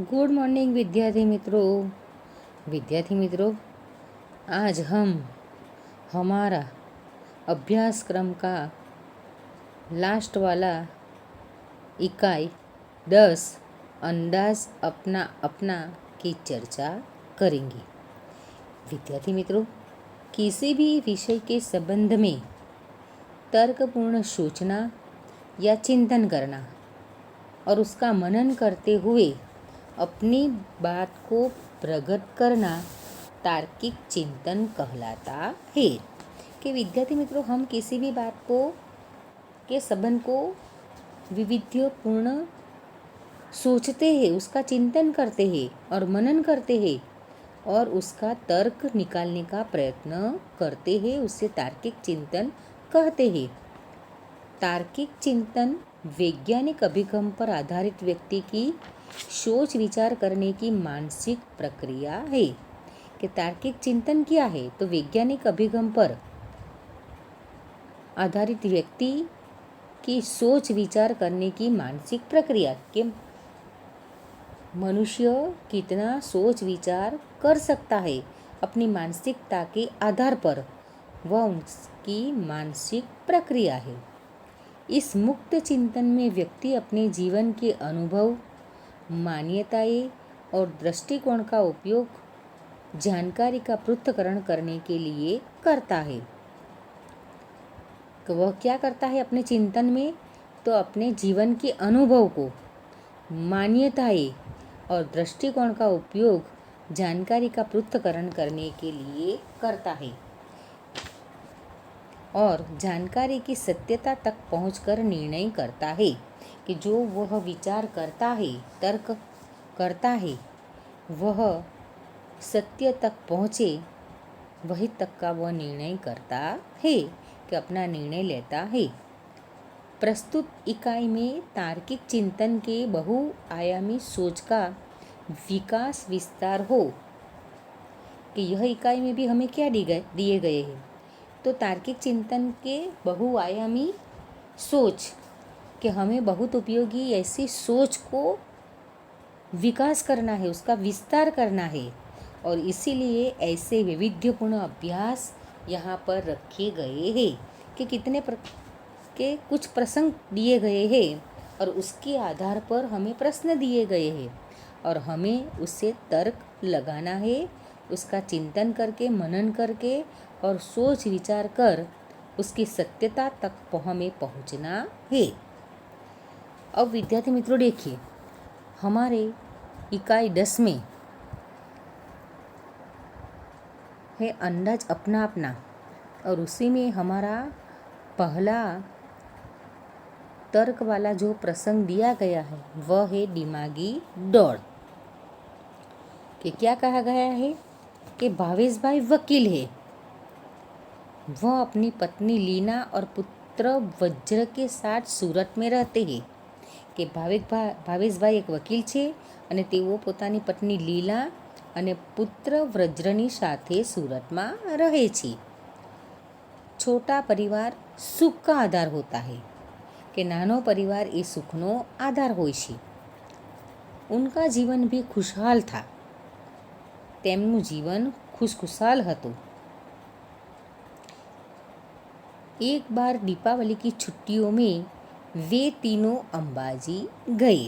Good morning विद्यार्थी मित्रों, आज हम हमारा अभ्यासक्रम का लास्ट वाला इकाई 10 अंदाज अपना अपना की चर्चा करेंगे। विद्यार्थी मित्रों, किसी भी विषय के संबंध में तर्कपूर्ण सोचना या चिंतन करना और उसका मनन करते हुए अपनी बात को प्रकट करना तार्किक चिंतन कहलाता है। कि विद्यार्थी मित्रों, हम किसी भी बात को के संबंध को विविध्यपूर्ण सोचते हैं, उसका चिंतन करते हैं और मनन करते हैं और उसका तर्क निकालने का प्रयत्न करते हैं, उससे तार्किक चिंतन कहते हैं। तार्किक चिंतन वैज्ञानिक अभिगम पर आधारित व्यक्ति की सोच विचार करने की मानसिक प्रक्रिया है। कि तार्किक चिंतन क्या है? तो वैज्ञानिक अभिगम पर आधारित व्यक्ति की सोच विचार करने की मानसिक प्रक्रिया कि मनुष्य कितना सोच विचार कर सकता है अपनी मानसिकता के आधार पर, वह उसकी मानसिक प्रक्रिया है। इस मुक्त चिंतन में व्यक्ति अपने जीवन के अनुभव, मान्यताएं और दृष्टिकोण का उपयोग जानकारी का पृथक्करण करने के लिए करता है। तो वह क्या करता है अपने चिंतन में? तो अपने जीवन के अनुभव को, मान्यताएं और दृष्टिकोण का उपयोग जानकारी का पृथक्करण करने के लिए करता है और जानकारी की सत्यता तक पहुंचकर निर्णय करता है। कि जो वह विचार करता है, तर्क करता है, वह सत्य तक पहुँचे, वही तक का वह निर्णय करता है, कि अपना निर्णय लेता है। प्रस्तुत इकाई में तार्किक चिंतन के बहुआयामी सोच का विकास विस्तार हो। कि यह इकाई में भी हमें क्या दिए गए हैं? तो तार्किक चिंतन के बहुआयामी सोच, कि हमें बहुत उपयोगी ऐसी सोच को विकास करना है, उसका विस्तार करना है और इसीलिए ऐसे वैविध्यपूर्ण अभ्यास यहाँ पर रखे गए हैं। कि कितने के कुछ प्रसंग दिए गए हैं और उसके आधार पर हमें प्रश्न दिए गए हैं और हमें उससे तर्क लगाना है, उसका चिंतन करके, मनन करके और सोच विचार कर उसकी सत्यता तक हमें पहुँचना है। अब विद्यार्थी मित्रों देखिए, हमारे इकाई 10 में है अंदाज अपना अपना और उसी में हमारा पहला तर्क वाला जो प्रसंग दिया गया है वह है दिमागी दौड़। कि क्या कहा गया है? कि भावेश भाई वकील है, वह अपनी पत्नी लीना और पुत्र वज्र के साथ सूरत में रहते हैं। કે ભાવેશભાઈ એક વકીલ છે અને તેઓ પોતાની પત્ની લીલા અને પુત્ર વ્રજની સાથે સુરતમાં રહે છે। छोटा परिवार सुख का आधार होता है। कि नानो परिवार એ સુખનો આધાર હોય છે। उनका जीवन भी खुशहाल था, તેમનું जीवन खुशखुशाल હતું। एक बार दीपावली की छुट्टियों में वे तीनों અંબાજી ગયે।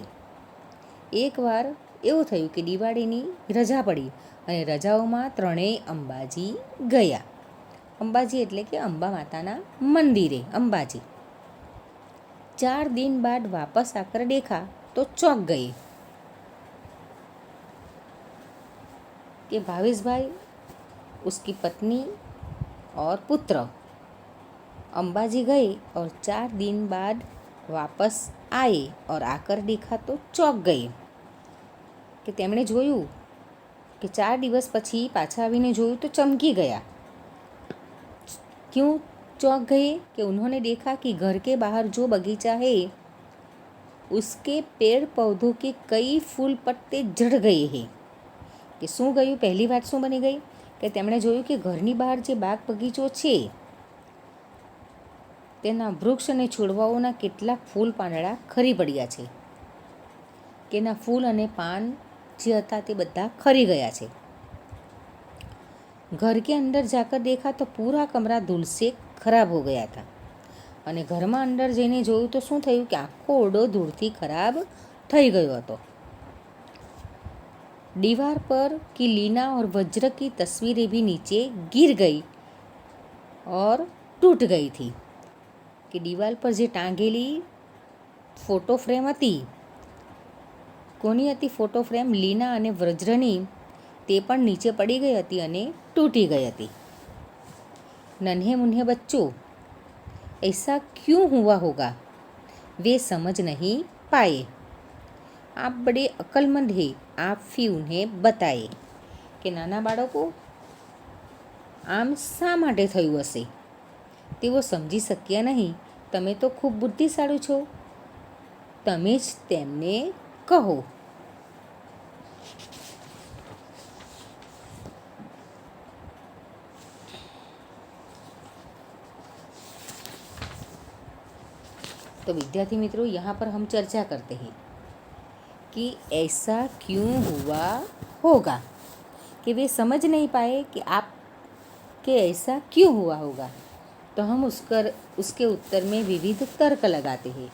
એકવાર એવું થયું કે દિવાળીની રજા પડી અને રજાઓમાં ત્રણેય અંબાજી ગયા। અંબાજી એટલે કે અંબા માતાના મંદિરે, અંબાજી। 4 दिन बाद वापस आकर देखा तो चौंक गए। कि भावेश भाई, उसकी पत्नी और पुत्र अंबाजी गए और 4 दिन बाद वापस आए और आकर देखा तो चौंक गए। कि તેમણે જોયું કે 4 દિવસ પછી પાછા આવીને જોયું તો ચમકી ગયા। क्यों चौंक गए? कि उन्होंने देखा कि घर के बाहर जो बगीचा है उसके पेड़ पौधों के कई फूल पत्ते झड़ गए हैं। કે શું ગયું? પહેલી વાત શું બની ગઈ? કે તેમણે જોયું કે ઘરની બહાર જે બાગ બગીચો છે તેના વૃક્ષ અને છોડવાઓના કેટલાક ફૂલ પાંદડા ખરી પડ્યા છે। કે એના ફૂલ અને પાન જે હતા તે બધા ખરી ગયા છે। घर के अंदर जाकर देखा तो पूरा कमरा धूल से खराब हो गया था। અને ઘરમાં અંદર જઈને જોયું તો શું થયું કે આખો ઓરડો ધૂળથી ખરાબ થઈ ગયો હતો। दीवार पर की लीना और वज्र की तस्वीरें भी नीचे गिर गई और टूट गई थी। कि दीवार पर જે ટાંગેલી ફોટો ફ્રેમ હતી, કોની હતી ફોટો ફ્રેમ? લીના અને વજ્રની, તે પણ નીચે પડી ગઈ હતી અને તૂટી ગઈ હતી। नन्हे मुन्हे बच्चों, ऐसा क्यों हुआ होगा? वे समझ नहीं पाए। आप बड़े अक्लमंद हैं, आप भी उन्हें बताए। કે નાના બાળકો, આમ શા માટે થયું હશે? તેઓ સમજી શક્યા નહીં। તમે તો ખૂબ બુદ્ધિશાળી છો, તમે જ તેમને કહો। तो विद्यार्थी मित्रों, यहाँ पर हम चर्चा करते हैं कि ऐसा क्यों हुआ होगा। कि वे समझ नहीं पाए कि आप कि ऐसा क्यों हुआ होगा। तो हम उसके उत्तर में विविध तर्क लगाते हैं।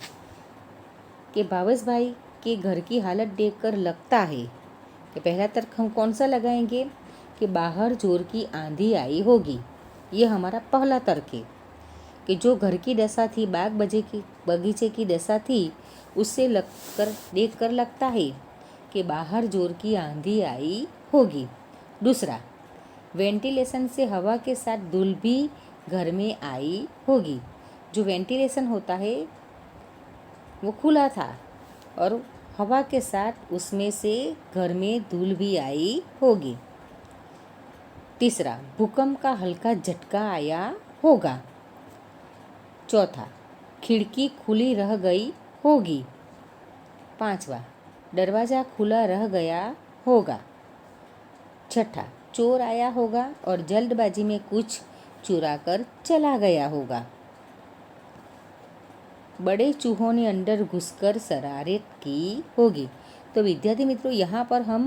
कि भावेश भाई के घर की हालत देखकर लगता है कि पहला तर्क हम कौन सा लगाएंगे कि बाहर जोर की आंधी आई होगी। ये हमारा पहला तर्क है कि जो घर की दशा थी, बगीचे की दशा थी, उससे देखकर लगता है कि बाहर जोर की आंधी आई होगी। दूसरा, वेंटिलेशन से हवा के साथ धूल भी घर में आई होगी। जो वेंटिलेशन होता है वो खुला था और हवा के साथ उसमें से घर में धूल भी आई होगी। तीसरा, भूकंप का हल्का झटका आया होगा। चौथा, खिड़की खुली रह गई होगी। पांचवा, दरवाज़ा खुला रह गया होगा। छठा, चोर आया होगा और जल्दबाजी में कुछ चुरा कर चला गया होगा। बड़े चूहों ने अंदर घुसकर शरारत की होगी। तो विद्यार्थी मित्रों, यहाँ पर हम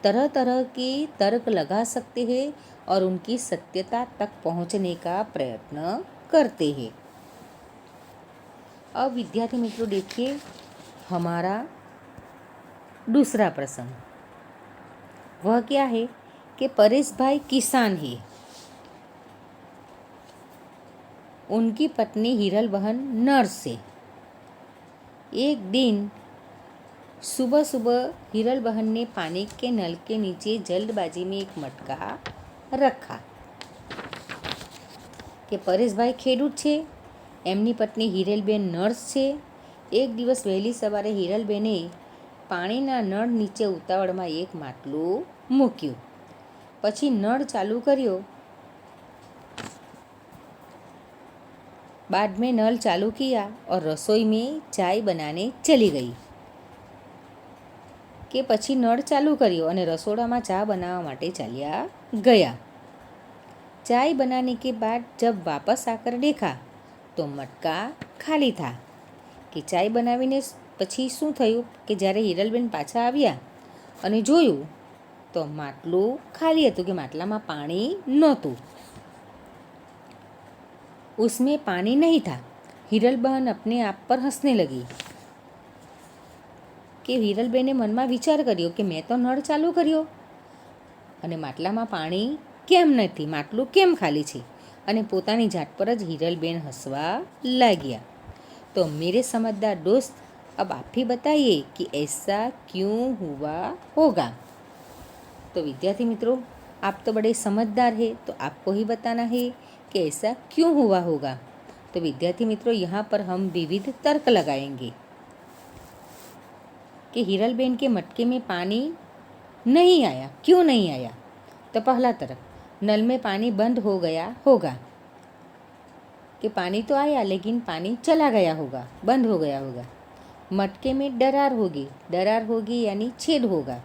तरह तरह के तर्क लगा सकते हैं और उनकी सत्यता तक पहुँचने का प्रयत्न करते हैं। अब विद्यार्थी मित्रों देखिए हमारा दूसरा प्रसंग। वह क्या है कि परेश भाई किसान है। उनकी पत्नी हिरल बहन नर्स है। एक दिन सुबह सुबह हिरल बहन ने पानी के नल के नीचे जल्दबाजी में एक मटका रखा। કે પરેશભાઈ ખેડૂત છે, એમની પત્ની હિરલબેન નર્સ છે। એક દિવસ વહેલી સવારે હિરલબેને પાણીના નળ નીચે ઉતાવળમાં એક માટલું મૂક્યું, પછી નળ ચાલુ કર્યો। बाद में नल चालू किया और रसोई में चाय बनाने चली गई। કે પછી નળ ચાલુ કર્યો અને રસોડામાં ચા બનાવવા માટે ચાલ્યા ગયા। चाय बनाने के बाद जब वापस आकर देखा तो मटका खाली था। कि ચાય બનાવીને પછી શું થયું કે જ્યારે હિરલબેન પાછા આવ્યા અને જોયું તો માટલું ખાલી હતું, કે માટલામાં પાણી નહોતું। उसमें पानी नहीं था। हिरल बहन अपने आप पर हंसने लगी। કે હિરલબેને મનમાં વિચાર કર્યો કે મેં તો નળ ચાલુ કર્યો અને માટલામાં પાણી કેમ નથી, માટલું કેમ ખાલી છે, અને પોતાની જાત પર જ હિરલબેન હસવા લાગ્યા। तो मेरे समझदार दोस्त, अब आप ही बताइए कि ऐसा क्यों हुआ होगा। तो विद्यार्थी मित्रों, आप तो बड़े समझदार हैं, तो आपको ही बताना है कि ऐसा क्यों हुआ होगा। तो विद्यार्थी मित्रों, यहाँ पर हम विविध तर्क लगाएंगे कि हिरलबेन के मटके में पानी नहीं आया। क्यों नहीं आया? तो पहला तर्क, नल में पानी बंद हो गया होगा। कि पानी तो आया लेकिन पानी चला गया होगा, बंद हो गया होगा। मटके में दरार होगी। दरार होगी यानी छेद होगा।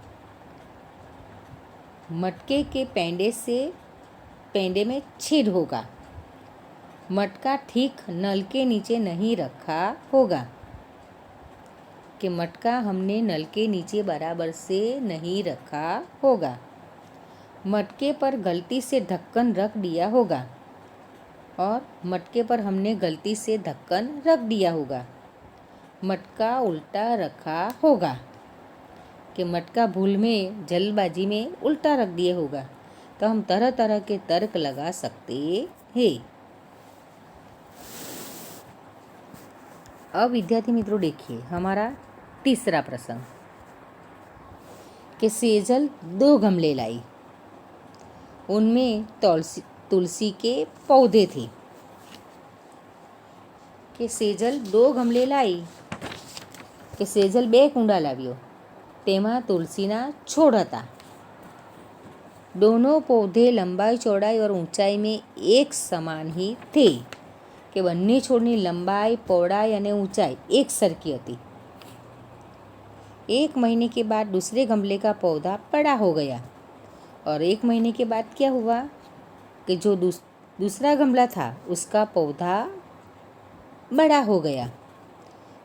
मटके के पेंडे में छेद होगा। मटका ठीक नल के नीचे नहीं रखा होगा। कि मटका हमने नल के नीचे बराबर से नहीं रखा होगा। मटके पर गलती से ढक्कन रख दिया होगा और मटके पर हमने गलती से ढक्कन रख दिया होगा। मटका उल्टा रखा होगा कि मटका भूल में जल्दबाजी में उल्टा रख दिया होगा। तो हम तरह तरह के तर्क लगा सकते हैं। अब विद्यार्थी मित्रों देखिए हमारा तीसरा प्रसंग कि सेजल 2 गमले लाई, उनमें तुलसी के पौधे थे। कि सेजल 2 गमले लाई કે સેજલ 2 કુંડા લાવ્યો, તેમાં તુલસીના છોડ હતા। दोनों पौधे लंबाई चौड़ाई और ऊंचाई में एक समान ही थे कि બંને છોડની લંબાઈ પહોળાઈ અને ऊंचाई एक सरखी હતી। 1 महीने के बाद दूसरे गमले का पौधा बड़ा हो गया और 1 महीने के बाद क्या हुआ कि जो दूसरा गमला था उसका पौधा बड़ा हो गया,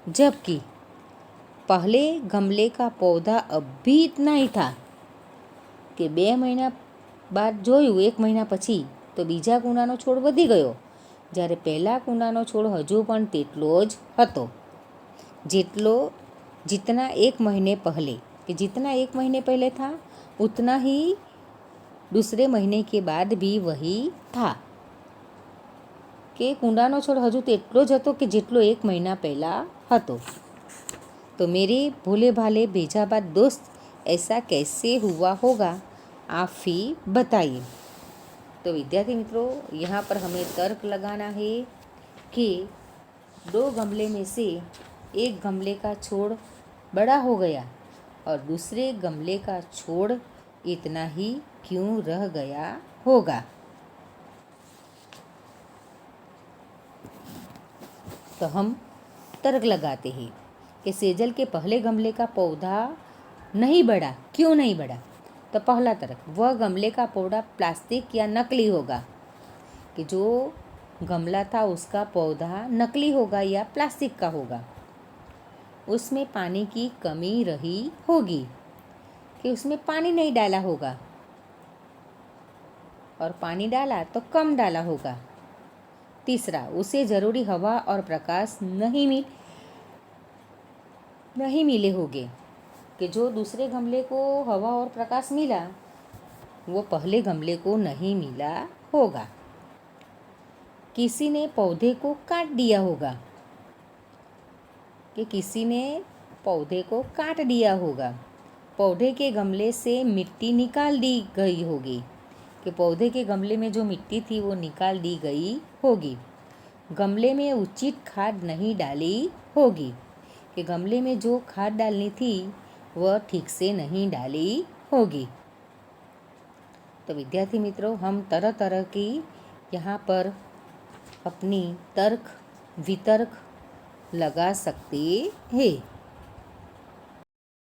जबकि पहले गमले का पौधा अब भी इतना ही था कि 2 મહિના બાદ જોયું 1 મહિના પછી તો બીજા કૂંડાનો છોડ વધી ગયો, જ્યારે પહેલા કૂંડાનો છોડ હજુ પણ તેટલો જ હતો जितना 1 महीने पहले कि जितना 1 महीने पहले था उतना ही दूसरे महीने के बाद भी वही था कि કૂંડાનો છોડ હજુ તેટલો જ હતો કે જેટલો 1 મહિના પહેલાં હતો। तो मेरे भोले भाले भेजाबाद दोस्त ऐसा कैसे हुआ होगा, आप ही बताइए। तो विद्यार्थी मित्रों यहाँ पर हमें तर्क लगाना है कि 2 गमले में से एक गमले का छोड़ बड़ा हो गया और दूसरे गमले का छोड़ इतना ही क्यों रह गया होगा। तो हम तर्क लगाते हैं कि सेजल के पहले गमले का पौधा नहीं बढ़ा, क्यों नहीं बढ़ा। तो पहला तर्क, वह गमले का पौधा प्लास्टिक या नकली होगा कि जो गमला था उसका पौधा नकली होगा या प्लास्टिक का होगा। उसमें पानी की कमी रही होगी कि उसमें पानी नहीं डाला होगा और पानी डाला तो कम डाला होगा। तीसरा, उसे ज़रूरी हवा और प्रकाश नहीं मिले होंगे कि जो दूसरे गमले को हवा और प्रकाश मिला वो पहले गमले को नहीं मिला होगा। किसी ने पौधे को काट दिया होगा कि किसी ने पौधे को काट दिया होगा। पौधे के गमले से मिट्टी निकाल दी गई होगी कि पौधे के गमले में जो मिट्टी थी वो निकाल दी गई होगी। गमले में उचित खाद नहीं डाली होगी कि गमले में जो खाद डालनी थी वह ठीक से नहीं डाली होगी। तो विद्यार्थी मित्रों हम तरह तरह की यहाँ पर अपनी तर्क वितर्क लगा सकते हैं।